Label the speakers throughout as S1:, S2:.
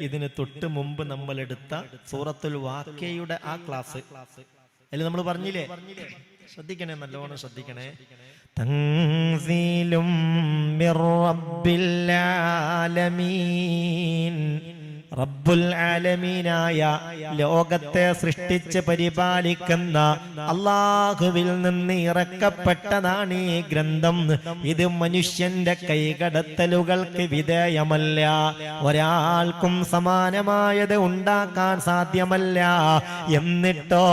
S1: ഇതിന് തൊട്ട് മുമ്പ് നമ്മൾ എടുത്ത സൂറത്തുൽ വാഖിയയുടെ ആ ക്ലാസ് അതിൽ നമ്മൾ പറഞ്ഞില്ലേ, ശ്രദ്ധിക്കണേ, നല്ലോണം ശ്രദ്ധിക്കണേ. തൻസീലും മിർ റബ്ബിൽ ആലമീൻ, റബ്ബുൽ ആലമീനായ ലോകത്തെ സൃഷ്ടിച്ച് പരിപാലിക്കുന്ന അല്ലാഹുവിൽ നിന്ന് ഇറക്കപ്പെട്ടതാണ് ഈ ഗ്രന്ഥം. ഇത് മനുഷ്യന്റെ കൈകടത്തലുകൾക്ക് വിധേയമല്ല, ഒരാൾക്കും സമാനമായത് ഉണ്ടാക്കാൻ സാധ്യമല്ല. എന്നിട്ടോ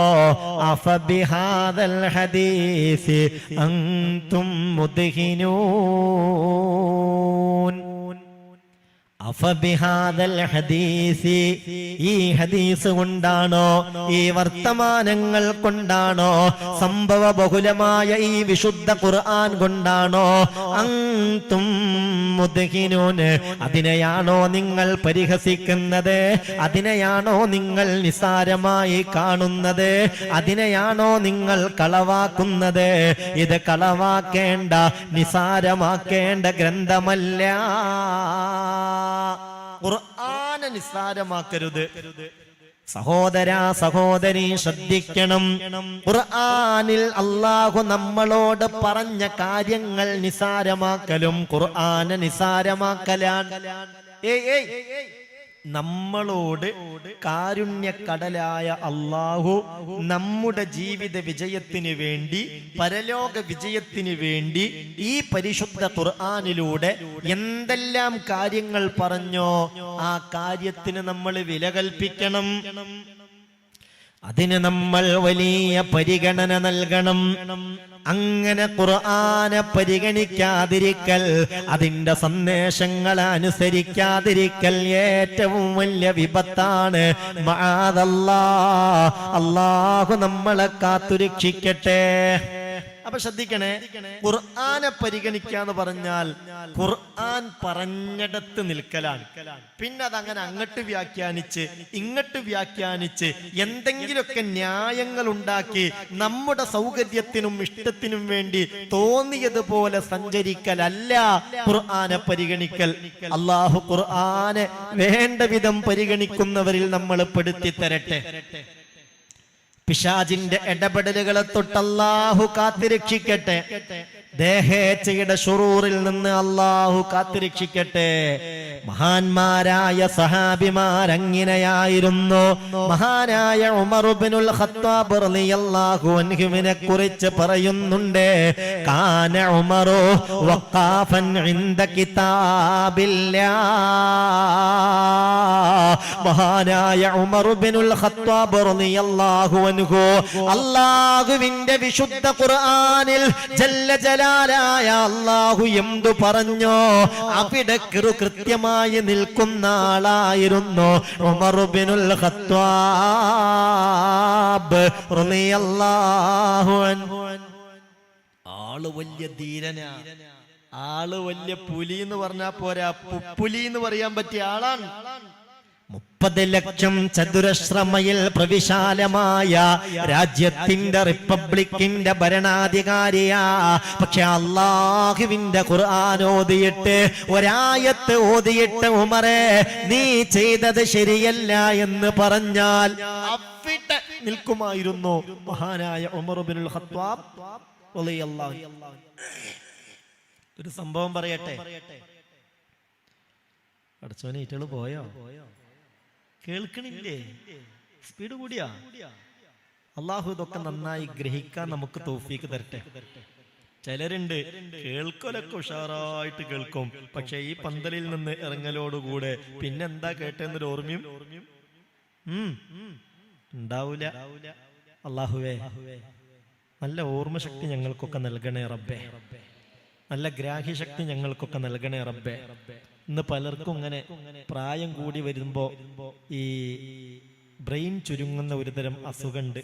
S1: അഫബിഹാദൽ ഹദീസ് അൻതും മുദ്ഹിനൂൻ, അഫബിഹാദൽ ഹദീസി, ഈ ഹദീസ് കൊണ്ടാണോ, ഈ വർത്തമാനങ്ങൾ കൊണ്ടാണോ, സംഭവ ബഹുലമായ ഈ വിശുദ്ധ ഖുർആൻ കൊണ്ടാണോ അൻതും മുദ്ഹിനൂൻ, അതിനെയാണോ നിങ്ങൾ പരിഹസിക്കുന്നത്, അതിനെയാണോ നിങ്ങൾ നിസാരമായി കാണുന്നത്, അതിനെയാണോ നിങ്ങൾ കളവാക്കുന്നത്? ഇത് കളവാക്കേണ്ട, നിസാരമാക്കേണ്ട ഗ്രന്ഥമല്ല. ഖുർആനെ നിസ്സാരമാക്കരുത്. സഹോദരാ സഹോദരി, ശ്രദ്ധിക്കണം. ഖുർആനിൽ അല്ലാഹു നമ്മളോട് പറഞ്ഞ കാര്യങ്ങൾ നിസ്സാരമാക്കലും ഖുർആനെ നിസ്സാരമാക്കലാണ്. നമ്മളോട് കാരുണ്യക്കടലായ അല്ലാഹു നമ്മുടെ ജീവിത വിജയത്തിന് വേണ്ടി, പരലോക വിജയത്തിന് വേണ്ടി ഈ പരിശുദ്ധ ഖുർആനിലൂടെ എന്തെല്ലാം കാര്യങ്ങൾ പറഞ്ഞോ ആ കാര്യത്തിന് നമ്മൾ വില കൽപ്പിക്കണം. അതിന് നമ്മൾ വലിയ പരിഗണന നൽകണം. അങ്ങനെ ഖുർആനെ പരിഗണിക്കാതിരിക്കൽ, അതിന്റെ സന്ദേശങ്ങളെ അനുസരിക്കാതിരിക്കൽ ഏറ്റവും വലിയ വിപത്താണ്. മഅദല്ലാഹ്, അല്ലാഹു നമ്മളെ കാത്തുരക്ഷിക്കട്ടെ. അപ്പൊ ശ്രദ്ധിക്കണേ, ഖുർആനെ പരിഗണിക്കാന്ന് പറഞ്ഞാൽ ഖുർആൻ പറഞ്ഞിടത്ത് നിൽക്കലാണ്. പിന്നെ അതങ്ങനെ അങ്ങോട്ട് വ്യാഖ്യാനിച്ച് ഇങ്ങോട്ട് വ്യാഖ്യാനിച്ച് എന്തെങ്കിലുമൊക്കെ ന്യായങ്ങൾ ഉണ്ടാക്കി നമ്മുടെ സൗകര്യത്തിനും ഇഷ്ടത്തിനും വേണ്ടി തോന്നിയതുപോലെ സഞ്ചരിക്കലല്ല ഖുർആനെ പരിഗണിക്കൽ. അല്ലാഹു ഖുർആനെ വേണ്ട വിധം പരിഗണിക്കുന്നവരിൽ നമ്മൾ പെടുത്തി തരട്ടെ. പിശാചിന്റെ ഇടപെടലുകളെ തൊട്ട് അല്ലാഹു കാത്തിരക്ഷിക്കട്ടെ. ദേഹേച്ഛയുടെ ശുറൂറിൽ നിന്ന് അല്ലാഹു കാത്തിരക്ഷിക്കട്ടെ. മഹാന്മാരായ സഹാബിമാരങ്ങിനെയായിരുന്നു. മഹാനായ ഉമർ ഇബ്നുൽ ഖത്താബ് റളിയല്ലാഹു അൻഹുവിനെ കുറിച്ച് പറയുന്നുണ്ട്, കാന ഉമറു വഖാഫൻ ഇൻദ കിതാബില്ലാഹ്. മഹാനായ ഉമർ ഇബ്നുൽ ഖത്താബ് റളിയല്ലാഹു അൻഹു അല്ലാഹുവിന്റെ വിശുദ്ധ ഖുർആനിൽ ജല്ല ജലാലായ അല്ലാഹു എന്തു പറഞ്ഞോ അവിടെ കൃത്യമായി നിൽക്കുന്ന ആളായിരുന്നു ഉമർ ഇബ്നുൽ ഖത്താബ് റളിയല്ലാഹു അൻഹു. ആള് വലിയ ധീരനാ, ആള് വലിയ പുലി എന്ന് പറഞ്ഞാൽ പോരാ, പുലി എന്ന് പറയാൻ പറ്റിയ ആളാണ്. 30 ലക്ഷം ചതുരശ്ര മൈൽ പ്രവിശാലമായ രാജ്യത്തിന്റെ റിപ്പബ്ലിക്കിന്റെ ഭരണാധികാരിയാ. പക്ഷെ അല്ലാഹുവിന്റെ ഖുർആൻ ഓതിയിട്ട് ഒരായത്ത് ഓതിയിട്ട് ഉമറേ നീ ചെയ്തത് ശരിയല്ല എന്ന് പറഞ്ഞാൽ അവിടെ നിൽക്കുമായിരുന്നു മഹാനായ ഉമർ ഇബ്നുൽ ഖത്താബ് റളിയല്ലാഹു അൻഹു. ഒരു സംഭവം പറയട്ടെ. അടച്ചോനെ ഈറ്റകള് പോയോ? കേൾക്കണില്ലേ? സ്പീഡ് കൂടിയാ? അള്ളാഹു ഇതൊക്കെ നന്നായി ഗ്രഹിക്കാൻ നമുക്ക് തൗഫീക്ക് തരട്ടെ. ചിലരുണ്ട് കേൾക്കലൊക്കെ ഉഷാറായിട്ട് കേൾക്കും, പക്ഷെ ഈ പന്തലിൽ നിന്ന് ഇറങ്ങലോടുകൂടെ പിന്നെന്താ കേട്ടെന്നൊരു ഓർമ്മയും ഉണ്ടാവൂല. അള്ളാഹുവേ നല്ല ഓർമ്മശക്തി ഞങ്ങൾക്കൊക്കെ നൽകണേ റബ്ബേ, നല്ല ഗ്രാഹ്യശക്തി ഞങ്ങൾക്കൊക്കെ നൽകണേ റബ്ബേ. ഇന്ന് പലർക്കും ഇങ്ങനെ പ്രായം കൂടി വരുമ്പോ ഈ ബ്രെയിൻ ചുരുങ്ങുന്ന ഒരുതരം അസുഖമുണ്ട്,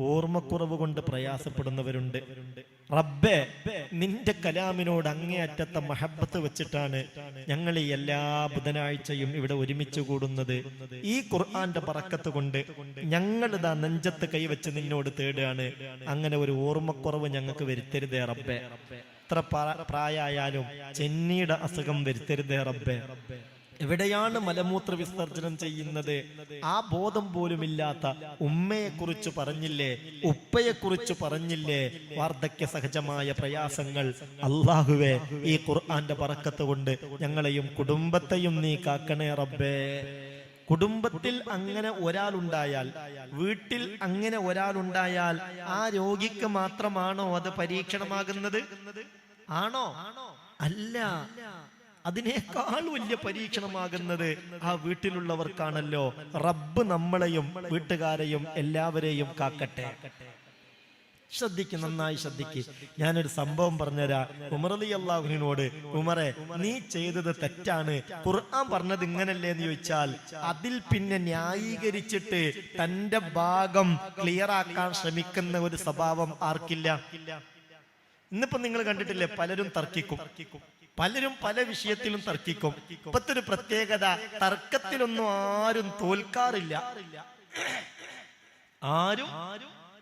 S1: ഓർമ്മക്കുറവ് കൊണ്ട് പ്രയാസപ്പെടുന്നവരുണ്ട്. റബ്ബേ നിന്റെ കലാമിനോട് അങ്ങേയറ്റത്തെ മഹബത്ത് വെച്ചിട്ടാണ് ഞങ്ങൾ ഈ എല്ലാ ബുധനാഴ്ചയും ഇവിടെ ഒരുമിച്ച് കൂടുന്നത്. ഈ ഖുർആന്റെ ബറക്കത്ത് കൊണ്ട് ഞങ്ങൾ ഇതാ നെഞ്ചത്ത് കൈവച്ച് നിന്നോട് തേടുകയാണ്. അങ്ങനെ ഒരു ഓർമ്മക്കുറവ് ഞങ്ങൾക്ക് വരുത്തരുതേ റബ്ബേ. എത്ര പ്രായായാലും ചെന്നിയുടെ അസുഖം വരുത്തരുതേ റബ്ബേ. എവിടെയാണ് മലമൂത്ര വിസർജനം ചെയ്യുന്നത്? ആ ബോധം പോലുമില്ലാത്ത ഉമ്മയെക്കുറിച്ച് പറഞ്ഞില്ലേ, ഉപ്പയെക്കുറിച്ച് പറഞ്ഞില്ലേ, വാർദ്ധക്യ സഹജമായ പ്രയാസങ്ങൾ. അല്ലാഹുവേ, ഈ ഖുർആന്റെ ബറക്കത്ത് കൊണ്ട് ഞങ്ങളെയും കുടുംബത്തെയും നീ കാക്കണേ റബ്ബേ. കുടുംബത്തിൽ അങ്ങനെ ഒരാളുണ്ടായാൽ, വീട്ടിൽ അങ്ങനെ ഒരാളുണ്ടായാൽ ആ രോഗിക്ക് മാത്രമാണോ അത് പരീക്ഷണമാകുന്നത്? ആണോ? അല്ല. അതിനേക്കാൾ വലിയ പരീക്ഷണമാകുന്നത് ആ വീട്ടിലുള്ളവർക്കാണല്ലോ. റബ്ബ് നമ്മളെയും വീട്ടുകാരെയും എല്ലാവരെയും കാക്കട്ടെ. ശ്രദ്ധിക്ക്, നന്നായി ശ്രദ്ധിക്ക്. ഞാനൊരു സംഭവം പറഞ്ഞുതരാ. ഉമർ റളിയല്ലാഹു അൻഹുവിനോട്, ഉമറെ, നീ ചെയ്തത് തെറ്റാണ്, ഖുർആൻ പറഞ്ഞത് ഇങ്ങനല്ലേ എന്ന് ചോദിച്ചാൽ അതിൽ പിന്നെ ന്യായീകരിച്ചിട്ട് തന്റെ ഭാഗം ക്ലിയർ ആക്കാൻ ശ്രമിക്കുന്ന ഒരു സ്വഭാവം ആർക്കില്ല? ഇന്നിപ്പോ നിങ്ങൾ കണ്ടിട്ടില്ലേ, പലരും തർക്കിക്കും, പലരും പല വിഷയത്തിലും തർക്കിക്കും. ഇപ്പത്തെ ഒരു പ്രത്യേകത, തർക്കത്തിലൊന്നും ആരും തോൽക്കാറില്ല. ആരും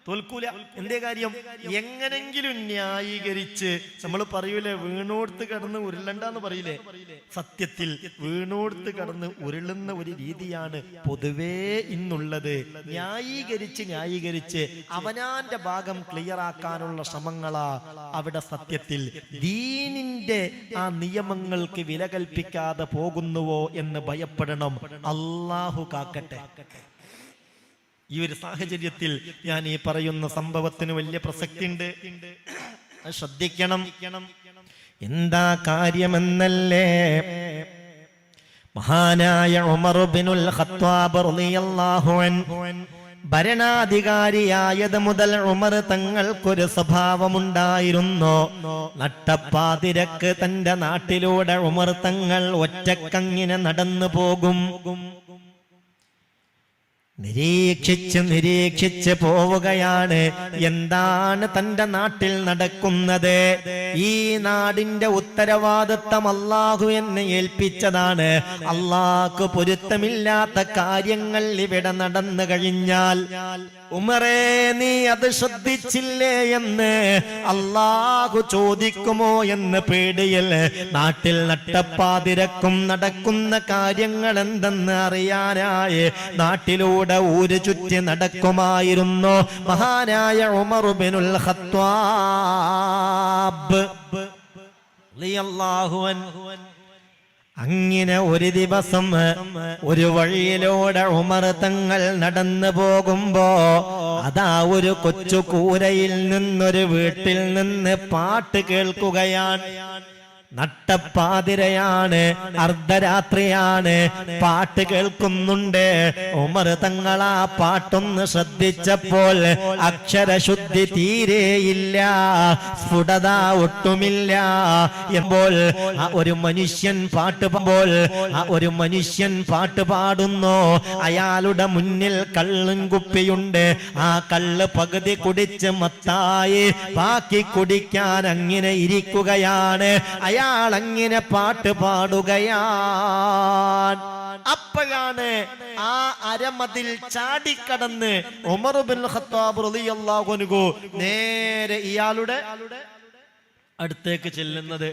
S1: തോൽക്കൂല. എന്തേ കാര്യം? എങ്ങനെങ്കിലും ന്യായീകരിച്ച്. നമ്മൾ പറയൂലേ, വീണോടുത്ത് കടന്ന് ഉരുളണ്ടെന്ന് പറയില്ലേ? സത്യത്തിൽ വീണോടുത്ത് കടന്ന് ഉരുളുന്ന ഒരു രീതിയാണ് പൊതുവേ ഇന്നുള്ളത്. ന്യായീകരിച്ച് അവനാന്റെ ഭാഗം ക്ലിയർ ആക്കാനുള്ള ശ്രമങ്ങളാ അവിടെ. സത്യത്തിൽ ദീനിന്റെ ആ നിയമങ്ങൾക്ക് വില കൽപ്പിക്കാതെ പോകുന്നുവോ എന്ന് ഭയപ്പെടണം. അല്ലാഹു കാക്കട്ടെ. ഈ ഒരു സാഹചര്യത്തിൽ ഞാൻ ഈ പറയുന്ന സംഭവത്തിന് വലിയ പ്രസക്തിയുണ്ട്, ശ്രദ്ധിക്കണം. എന്താ കാര്യമെന്നല്ലേ, മഹാനായ ഉമർ ഇബ്നുൽ ഖത്താബ് റളിയല്ലാഹു അൻഹു ഭരണാധികാരിയായത് മുതൽ ഉമർ തങ്ങൾക്കൊരു സ്വഭാവമുണ്ടായിരുന്നു. നട്ടപ്പാതിരക്ക് തന്റെ നാട്ടിലൂടെ ഉമർ തങ്ങൾ ഒറ്റക്കങ്ങിനെ നടന്നു പോകും. നിരീക്ഷിച്ച് പോവുകയാണ്. എന്താണ് തന്റെ നാട്ടിൽ നടക്കുന്നത്? ഈ നാടിന്റെ ഉത്തരവാദിത്തം അല്ലാഹു എന്നെ ഏൽപ്പിച്ചതാണ്. അല്ലാഹുക്ക് പൊരുത്തമില്ലാത്ത കാര്യങ്ങൾ ഇവിടെ നടന്നു കഴിഞ്ഞാൽ, ഉമറേ, നീ അത് ശ്രദ്ധിച്ചില്ലേ എന്ന് അല്ലാഹു ചോദിക്കുമോ എന്ന് പേടിയിൽ നാട്ടിൽ നട്ടപ്പാതിരക്കും നടക്കുന്ന കാര്യങ്ങൾ എന്തെന്ന് അറിയാനായി നാട്ടിലൂടെ ഊര് ചുറ്റി നടക്കുമായിരുന്നു മഹാനായ ഉമർ ഇബ്നുൽ ഖത്താബ് റളിയല്ലാഹു അൻഹു. അങ്ങനെ ഒരു ദിവസം ഒരു വഴിയിലൂടെ ഉമർ തങ്ങൾ നടന്നു പോകുമ്പോ അതാ ഒരു കൊച്ചു കൂരയിൽ നിന്നൊരു വീട്ടിൽ നിന്ന് പാട്ട് കേൾക്കുകയാണ്. നട്ടപ്പാതിരയാണ്, അർദ്ധരാത്രിയാണ്, പാട്ട് കേൾക്കുന്നുണ്ട്. ഉമർ തങ്ങൾ ആ പാട്ടൊന്ന് ശ്രദ്ധിച്ചപ്പോൾ അക്ഷരശുദ്ധി തീരെയില്ല, സ്ഫുടത ഒട്ടുമില്ല. എപ്പോൾ ഒരു മനുഷ്യൻ പാട്ട് പാടുന്നു. അയാളുടെ മുന്നിൽ കള്ളും കുപ്പിയുണ്ട്. ആ കള്ള് പകുതി കുടിച്ച് മത്തായി ബാക്കി കുടിക്കാൻ അങ്ങനെ ഇരിക്കുകയാണ്. അയാൾ അങ്ങനെ പാട്ട് പാടുകയാണ്. അപ്പോഴാണ് ആ അരമതിൽ ചാടിക്കടന്ന് ഉമർ ഇബ്നുൽ ഖത്താബ് റളിയല്ലാഹു അൻഹു നേരെ ഇയാളുടെ അടുത്തേക്ക് ചെല്ലുന്നത്.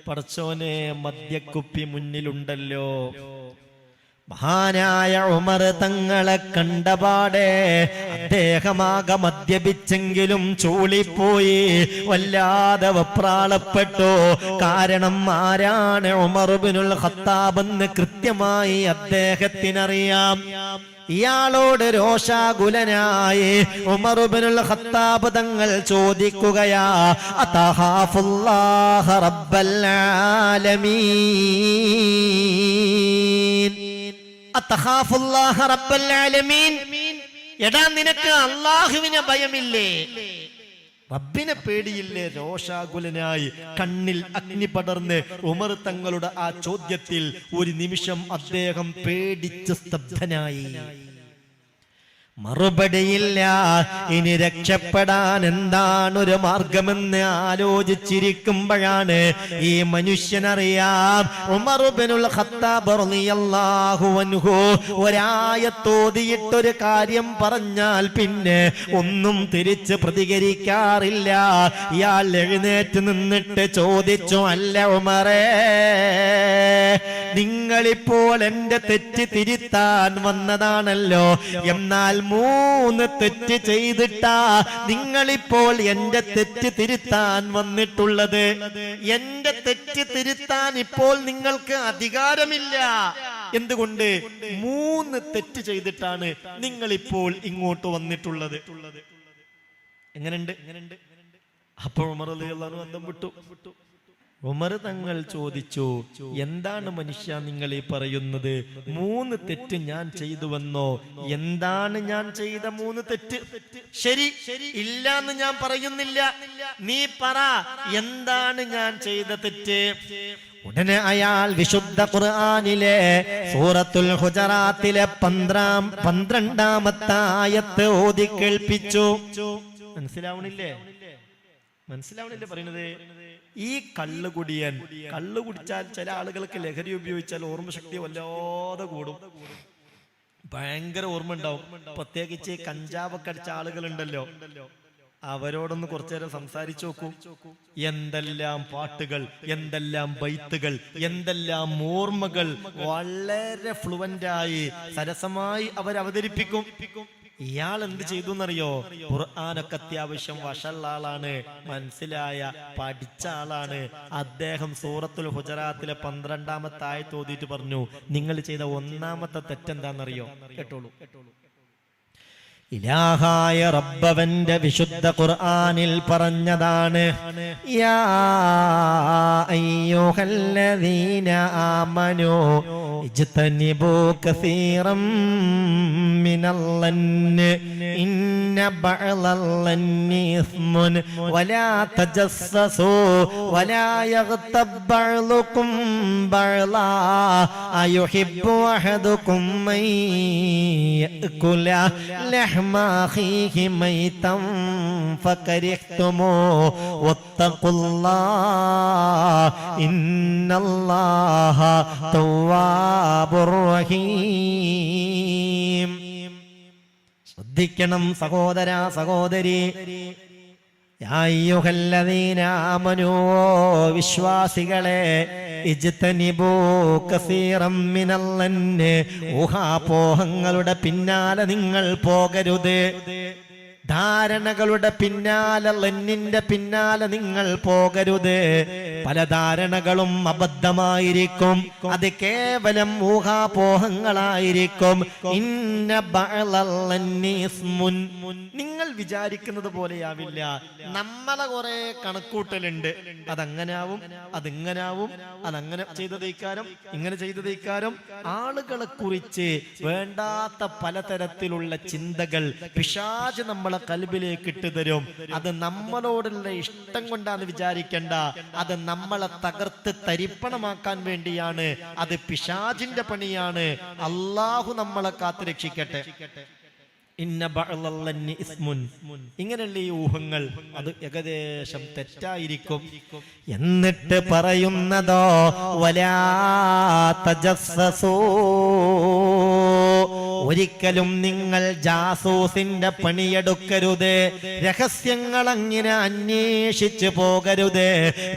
S1: പടച്ചോനെ, മദ്യക്കുപ്പി മുന്നിലുണ്ടല്ലോ. മഹാനായ ഉമർ തങ്ങളെ കണ്ടപാടെ അദ്ദേഹമാകെ മദ്യപിച്ചെങ്കിലും ചൂളിപ്പോയി, വല്ലാതെ വെപ്രാളപ്പെട്ടു. കാരണം ആരാണ് ഉമർ ഇബ്നുൽ ഖത്താബ് എന്ന് കൃത്യമായി അദ്ദേഹത്തിനറിയാം. ഇയാളോട് രോഷാകുലനായി ഉമർ ഇബ്നുൽ ഖത്താബ് തങ്ങൾ ചോദിക്കുകയാ, അതഖാഫുല്ലാഹ റബ്ബൽ ആലമീൻ, അതഖാഫുല്ലാഹ റബ്ബൽ ആലമീൻ. എടാ, നിനക്ക് അല്ലാഹുവിനെ ഭയമില്ലേ? റബ്ബിനെ പേടിയില്ലേ? രോഷാകുലനായി കണ്ണിൽ അഗ്നി പടർന്ന് ഉമർ തങ്ങളുടെ ആ ചോദ്യത്തിൽ ഒരു നിമിഷം അദ്ദേഹം പേടിച്ച് സ്തബ്ധനായി. മറുപടിയില്ല. ഇനി രക്ഷപ്പെടാൻ എന്താണൊരു മാർഗമെന്ന് ആലോചിച്ചിരിക്കുമ്പോഴാണ് ഈ മനുഷ്യനറിയാം ഉമർ ഇബ്നുൽ ഖത്താബ് റളിയല്ലാഹു അൻഹു ഒരായത്തോതിയിട്ടൊരു കാര്യം പറഞ്ഞാൽ പിന്നെ ഒന്നും തിരിച്ച് പ്രതികരിക്കാറില്ല. ഇയാൾ എഴുന്നേറ്റ് നിന്നിട്ട് ചോദിച്ചു, അല്ല ഉമറേ, നിങ്ങളിപ്പോൾ എന്റെ തെറ്റ് തിരുത്താൻ വന്നതാണല്ലോ. എന്നാൽ 3 തെറ്റ് ചെയ്തിട്ടാ നിങ്ങളിപ്പോൾ എന്റെ തെറ്റ് തിരുത്താൻ വന്നിട്ടുള്ളത്. എന്റെ തെറ്റ് തിരുത്താൻ ഇപ്പോൾ നിങ്ങൾക്ക് അധികാരമില്ല. എന്തുകൊണ്ട്? 3 തെറ്റ് ചെയ്തിട്ടാണ് നിങ്ങളിപ്പോൾ ഇങ്ങോട്ട് വന്നിട്ടുള്ളത്. എങ്ങനെയുണ്ട്? അപ്പോൾ ഉമർ റളിയല്ലാഹു അൻഹു അന്തം വിട്ടു. ഉമർ തങ്ങൾ ചോദിച്ചു, എന്താണ് മനുഷ്യ നിങ്ങൾ ഈ പറയുന്നത്? 3 തെറ്റ് ഞാൻ ചെയ്തുവെന്നോ? എന്താണ് ഞാൻ ചെയ്ത 3 തെറ്റ്? ശരി, ഇല്ലാന്ന് ഞാൻ പറയുന്നില്ല, നീ പറ, എന്താണ് ഞാൻ ചെയ്ത തെറ്റ്? ഉടനെ അയാൾ വിശുദ്ധ ഖുർആനിലെ സൂറത്തുൽ ഹുജറാത്തിലെ 12-ാമത്തെ ആയത്ത് ഓതി കേൾപ്പിച്ചു. മനസ്സിലാവണില്ലേ പറയുന്നത്? ഈ കള്ളുകുടിയൻ, കള്ളു കുടിച്ചാൽ ചില ആളുകൾക്ക് ലഹരി ഉപയോഗിച്ചാൽ ഓർമ്മശക്തി വല്ലാതെ കൂടും, ഭയങ്കര ഓർമ്മ ഉണ്ടാവും. പ്രത്യേകിച്ച് കഞ്ചാവൊക്കെ അടിച്ച ആളുകളുണ്ടല്ലോ, അവരോടൊന്ന് കുറച്ചു നേരം സംസാരിച്ചു നോക്കൂ. എന്തെല്ലാം പാട്ടുകൾ, എന്തെല്ലാം ബൈത്തുകൾ, എന്തെല്ലാം ഓർമ്മകൾ വളരെ ഫ്ലുവന്റായി സരസമായി അവർ അവതരിപ്പിക്കും. ഇയാൾ എന്ത് ചെയ്തു എന്നറിയോ? ഖുർആനൊക്കെ അത്യാവശ്യം വശമുള്ള ആളാണ്, മനസ്സിലായ പഠിച്ച ആളാണ്. അദ്ദേഹം സൂറത്തുൽ ഹുജറാത്തിലെ 12-ാമത്തെ ആയത്ത് ഓതിയിട്ട് പറഞ്ഞു, നിങ്ങൾ ചെയ്ത 1-ാമത്തെ തെറ്റെന്താണെന്നറിയോ? കേട്ടോളൂ. ഇലാഹായ റബ്ബവന്റെ വിശുദ്ധ ഖുർആനിൽ പറഞ്ഞതാണ്, യാ അയ്യുഹല്ലദീന ആമനൂ ഇജ്തനിബൂ കസീറം മിനല്ലന്നി ഇന്ന ബഅലല്ലന്നി ഇസ്മുൻ വലാ തജസ്സസൂ വലാ യഗ്തബ് ബഅ്ളുകും ബഅ്ളാ അയുഹിബ്ബു അഹദുകും മൻ യഅകുല ലഹ്മ അഖീഹി മൈതൻ ഫകരിഹ്തുമൂഹു വത്തഖുല്ലാഹ ഇന്നല്ലാഹ തവ്വാബുർ റഹീം. ശ്രദ്ധിക്കണം സഹോദര സഹോദരി. വിശ്വാസികളെ, ഇജ്തനിബൂ കസീറം മിനല്ലന്നി, ഊഹാപോഹങ്ങളുടെ പിന്നാലെ നിങ്ങൾ പോകരുത്. ധാരണകളുടെ പിന്നാലെ, ലന്നിന്റെ പിന്നാലെ നിങ്ങൾ പോകരുത്. പല ധാരണകളും അബദ്ധമായിരിക്കും, അത് കേവലം ഊഹാപോഹങ്ങളായിരിക്കും. ഇന്ന ബഅലല്ലന്നി ഇസ്മുൻ, നിങ്ങൾ വിചാരിക്കുന്നത് പോലെയാവില്ല. നമ്മളെ കുറെ കണക്കൂട്ടലുണ്ട്, അതങ്ങനാവും, അതിങ്ങനാവും, അതങ്ങനെ ചെയ്തതേക്കാരം, ഇങ്ങനെ ചെയ്തതേക്കാരം. ആളുകളെ കുറിച്ച് വേണ്ടാത്ത പലതരത്തിലുള്ള ചിന്തകൾ പിശാച് നമ്മളെ കൽബിലേക്ക് ഇട്ട് തരും. അത് നമ്മളോടുള്ള ഇഷ്ടം കൊണ്ടാണ് വിചാരിക്കേണ്ട, അത് നമ്മളെ തകർത്ത് തരിപ്പണമാക്കാൻ വേണ്ടിയാണ്. അത് പിശാചിന്റെ പണിയാണ്. അള്ളാഹു നമ്മളെ കാത്തു രക്ഷിക്കട്ടെ. ഇന്ന ബഅലല്ലന്നി ഇസ്മുൻ, ഇങ്ങനെയുള്ള ഈ ഊഹങ്ങൾ അത് ഏകദേശം തെറ്റായിരിക്കും. എന്നിട്ട് പറയുന്നതോ വലാ തജസ്സസൂ, ഒരിക്കലും നിങ്ങൾ ജാസൂസിന്റെ പണിയെടുക്കരുത്. രഹസ്യങ്ങൾ അങ്ങനെ അന്വേഷിച്ച് പോകരുത്.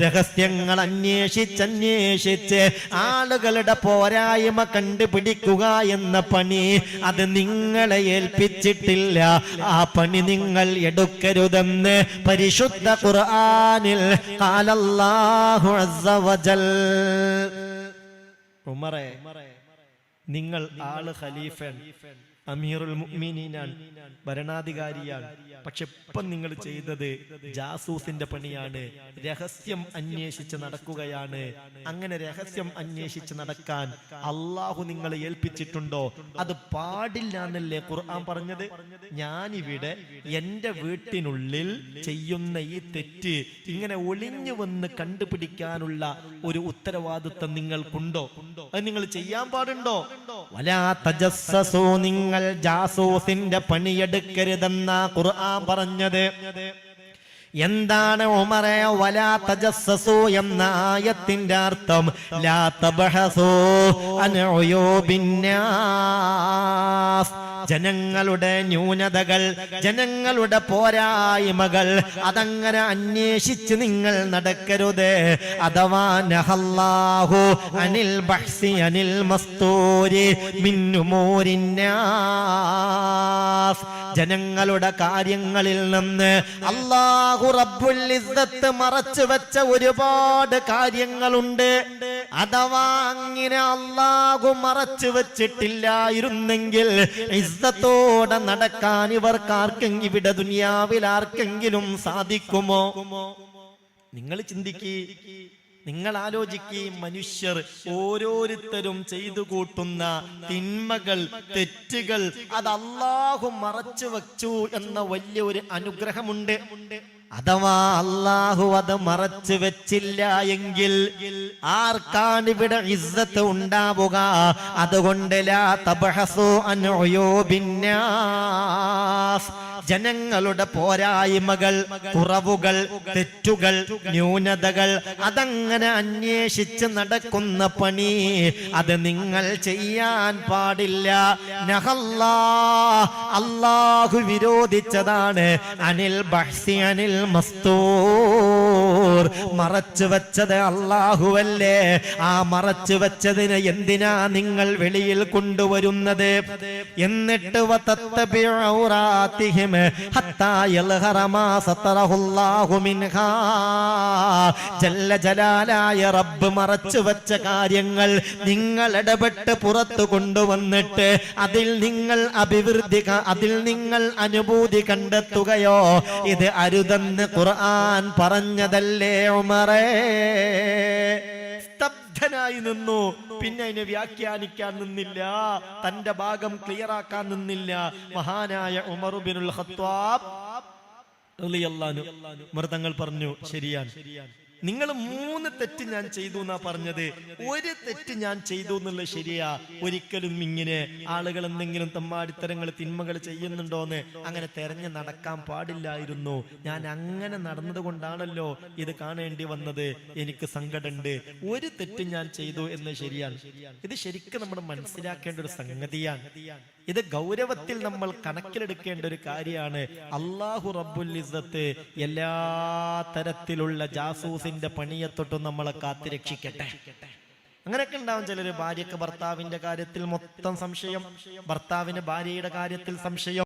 S1: രഹസ്യങ്ങൾ അന്വേഷിച്ച് ആളുകളുടെ പോരായ്മ കണ്ടുപിടിക്കുക എന്ന പണി അത് നിങ്ങളെ ഏൽപ്പിച്ചിട്ടില്ല. ആ പണി നിങ്ങൾ എടുക്കരുതെന്ന് പരിശുദ്ധ ഖുർആനിൽ ഖാലല്ലാഹു അസ്സ വജൽ. ഉമറേ, നിങ്ങൾ ആള് ഖലീഫൻ, അമീറുൽ മുഅ്മിനീനാണ്, ഭരണാധികാരിയാണ്. പക്ഷെ ഇപ്പം നിങ്ങൾ ചെയ്തത് ജാസൂസിന്റെ പണിയാണ്, രഹസ്യം അന്വേഷിച്ച് നടക്കുകയാണ്. അങ്ങനെ രഹസ്യം അന്വേഷിച്ച് നടക്കാൻ അള്ളാഹു നിങ്ങളെ ഏൽപ്പിച്ചിട്ടുണ്ടോ? അത് പാടില്ല എന്നല്ലേ ഖുർആൻ പറഞ്ഞത്? ഞാനിവിടെ എന്റെ വീട്ടിനുള്ളിൽ ചെയ്യുന്ന ഈ തെറ്റ് ഇങ്ങനെ ഒളിഞ്ഞു വന്ന് കണ്ടുപിടിക്കാനുള്ള ഒരു ഉത്തരവാദിത്വം നിങ്ങൾക്കുണ്ടോ? അത് നിങ്ങൾ ചെയ്യാൻ പാടുണ്ടോ? വലാ തജസ്സസൂ, നിങ്ങൾ ജാസൂസിന്റെ പണിയെടുക്കരുതെന്ന ഖുർആൻ പറഞ്ഞത്. എന്താണ് ഉമറേ വലാ തജസ്സസൂ എന്ന ആയത്തിന്റെ അർത്ഥം? ലാ തബ്ഹസൂ അൻ ഉയൂബിന്നാസ്, ജനങ്ങളുടെ ന്യൂനതകൾ, ജനങ്ങളുടെ പോരായ്മകൾ അതങ്ങനെ അന്വേഷിച്ച് നിങ്ങൾ നടക്കരുത്. അഥവാ നഹല്ലാഹു അനിൽ ബഹ്സി അനിൽ മസ്തൂരി മിൻ ഉമൂരിന്നാസ്, ജനങ്ങളുടെ കാര്യങ്ങളിൽ നിന്ന് അല്ലാഹു റബ്ബുൽ ഇസ്സത്ത് മറച്ചു വെച്ച ഒരുപാട് കാര്യങ്ങളുണ്ട്. അഥവാ അങ്ങനെ അല്ലാഹു മറച്ചു വെച്ചിട്ടില്ലായിരുന്നെങ്കിൽ ഇസ്സത്തോടെ നടക്കാൻ ഇവർക്കാർക്കെങ്കിലും ഇവിടെ ദുനിയാവിൽ ആർക്കെങ്കിലും സാധിക്കുമോ? നിങ്ങൾ ചിന്തിക്കേ, നിങ്ങൾ ആലോചിക്കേ. മനുഷ്യർ ഓരോരുത്തരും ചെയ്തു കൂട്ടുന്ന തിന്മകൾ, തെറ്റുകൾ അത് അല്ലാഹു മറച്ചു വച്ചു എന്ന വലിയ ഒരു അനുഗ്രഹമുണ്ട്. അഥവാ അല്ലാഹു അത് മറച്ചു വെച്ചില്ല എങ്കിൽ ആർക്കാണ് ഇവിടെ ഇസ്സത്ത് ഉണ്ടാവുക? അതുകൊണ്ട് ലാ തബ്ഹസു അൻ ഉയൂബിന്നാസ്, ജനങ്ങളുടെ പോരായ്മകൾ, കുറവുകൾ, തെറ്റുകൾ, ന്യൂനതകൾ അതങ്ങനെ അന്വേഷിച്ച് നടക്കുന്ന പണി അത് നിങ്ങൾ ചെയ്യാൻ പാടില്ല. നഹല്ലാ, അല്ലാഹു വിരോധിച്ചതാണ്. അനിൽ ബഹ്സി അനിൽ മസ്തൂർ, മറച്ചു വെച്ചത് അല്ലാഹുവല്ലേ. ആ മറച്ചു വെച്ചതിന് എന്തിനാ നിങ്ങൾ വെളിയിൽ കൊണ്ടുവരുന്നത്? എന്നിട്ട് വതത്തബിഉ ഔറാതിഹിം ഹത്താ യൽഹറ മാ സതറഹുല്ലാഹു മിൻഹാ, ജല്ല ജലാലായ റബ്ബ് മറച്ചു വെച്ച കാര്യങ്ങൾ നിങ്ങൾ ഇടപെട്ട് പുറത്തു കൊണ്ടുവന്നിട്ട് അതിൽ നിങ്ങൾ അഭിവൃദ്ധി, അതിൽ നിങ്ങൾ അനുഭൂതി കണ്ടെത്തുകയോ? ഇത് അരുതെന്ന് ഖുർആൻ പറഞ്ഞതല്ലേ ഉമറേ? സ്തബ്ധനായി നിന്നു. പിന്നെ അതിനെ വ്യാഖ്യാനിക്കാൻ നിന്നില്ല, തന്റെ ഭാഗം ക്ലിയർ ആക്കാൻ നിന്നില്ല. മഹാനായ ഉമർ ഇബ്നുൽ ഖത്താബ് റളിയല്ലാഹു അൻഹു ഉമർ തങ്ങൾ പറഞ്ഞു, ശരിയാണ്, നിങ്ങൾ 3 തെറ്റ് ഞാൻ ചെയ്തു എന്നാ പറഞ്ഞത്, ഒരു തെറ്റ് ഞാൻ ചെയ്തു എന്നുള്ളത് ശരിയാ. ഒരിക്കലും ഇങ്ങനെ ആളുകൾ എന്തെങ്കിലും തമ്മാടിത്തരങ്ങൾ, തിന്മകൾ ചെയ്യുന്നുണ്ടോന്ന് അങ്ങനെ തെരഞ്ഞു നടക്കാൻ പാടില്ലായിരുന്നു. ഞാൻ അങ്ങനെ നടന്നത് കൊണ്ടാണല്ലോ ഇത് കാണേണ്ടി വന്നത്. എനിക്ക് സങ്കടമുണ്ട്. ഒരു തെറ്റ് ഞാൻ ചെയ്തു എന്ന് ശരിയാണ്. ഇത് ശരിക്കും നമ്മൾ മനസ്സിലാക്കേണ്ട ഒരു സംഗതിയാണ്. ഇത് ഗൗരവത്തിൽ നമ്മൾ കണക്കിലെടുക്കേണ്ട ഒരു കാര്യമാണ്. അല്ലാഹു റബ്ബുൽ ഇസ്സത്ത് എല്ലാ തരത്തിലുള്ള ജാസൂസിന്റെ പണിയെ തൊട്ടും നമ്മളെ കാത്തുരക്ഷിക്കട്ടെ. അങ്ങനെയൊക്കെ ഉണ്ടാവും ചിലര്. ഭാര്യക്ക് ഭർത്താവിന്റെ കാര്യത്തിൽ മൊത്തം സംശയം, ഭർത്താവിന് ഭാര്യയുടെ കാര്യത്തിൽ സംശയം.